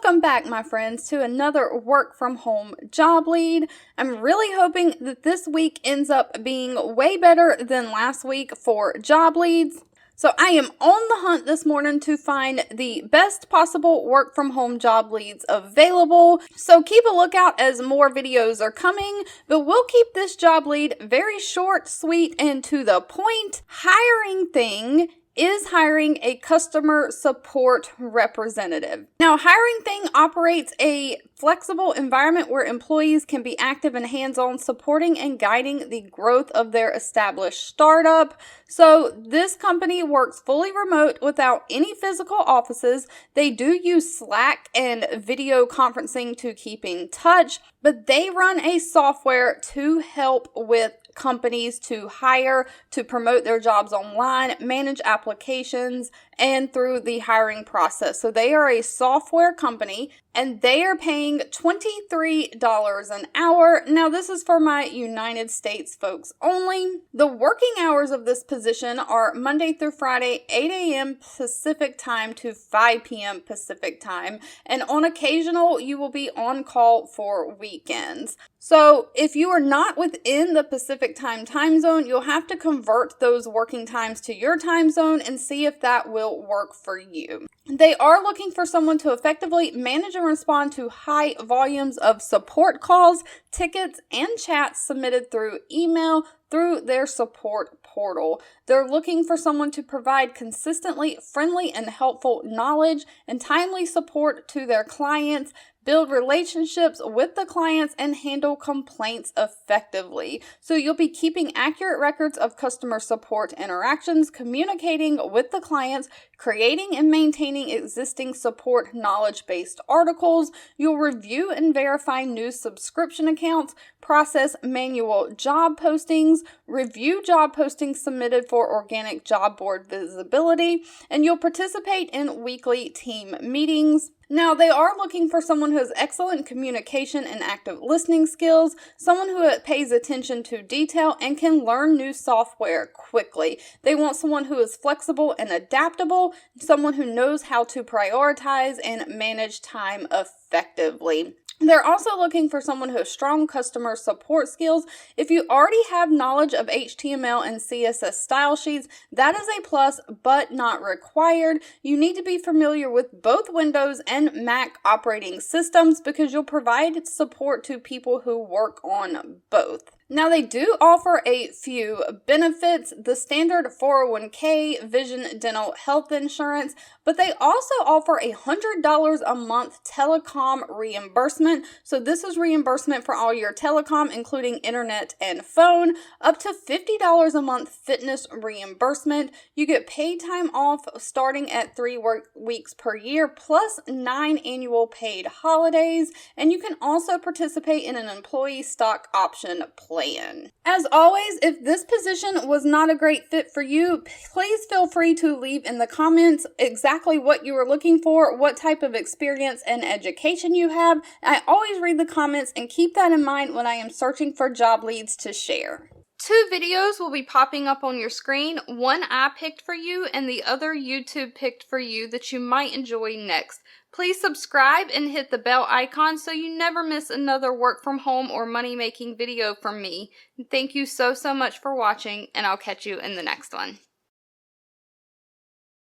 Welcome back, my friends, to another work from home job lead. I'm really hoping that this week ends up being way better than last week for job leads. So I am on the hunt this morning to find the best possible work from home job leads available. So keep a lookout as more videos are coming, but we'll keep this job lead very short, sweet, and to the point. Hiring Thing is hiring a customer support representative. Now, Hiring Thing operates a flexible environment where employees can be active and hands-on, supporting and guiding the growth of their established startup. So this company works fully remote without any physical offices. They do use Slack and video conferencing to keep in touch, but they run a software to help with companies to hire, to promote their jobs online, manage applications, and through the hiring process. So they are a software company and they are paying $23 an hour. Now, this is for my United States folks only. The working hours of this position are Monday through Friday, 8 a.m. Pacific time to 5 p.m. Pacific time. And on occasional, you will be on call for weekends. So if you are not within the Pacific time zone, you'll have to convert those working times to your time zone and see if that will work for you. They are looking for someone to effectively manage and respond to high volumes of support calls, tickets, and chats submitted through email through their support portal. They're looking for someone to provide consistently friendly and helpful knowledge and timely support to their clients, build relationships with the clients, and handle complaints effectively. So you'll be keeping accurate records of customer support interactions, communicating with the clients, creating and maintaining existing support knowledge-based articles. You'll review and verify new subscription accounts, process manual job postings, review job postings submitted for organic job board visibility, and you'll participate in weekly team meetings. Now, they are looking for someone who has excellent communication and active listening skills, someone who pays attention to detail and can learn new software quickly. They want someone who is flexible and adaptable, someone who knows how to prioritize and manage time effectively. They're also looking for someone who has strong customer support skills. If you already have knowledge of HTML and CSS style sheets, that is a plus, but not required. You need to be familiar with both Windows and Mac operating systems because you'll provide support to people who work on both. Now, they do offer a few benefits, the standard 401k, vision, dental, health insurance, but they also offer $100 a month telecom reimbursement. So this is reimbursement for all your telecom, including internet and phone, up to $50 a month fitness reimbursement. You get paid time off starting at 3 work weeks per year, plus 9 annual paid holidays, and you can also participate in an employee stock option plan. As always, if this position was not a great fit for you, please feel free to leave in the comments exactly what you are looking for, what type of experience and education you have. I always read the comments and keep that in mind when I am searching for job leads to share. 2 videos will be popping up on your screen. One I picked for you and the other YouTube picked for you that you might enjoy next. Please subscribe and hit the bell icon so you never miss another work from home or money making video from me. Thank you so much for watching, and I'll catch you in the next one.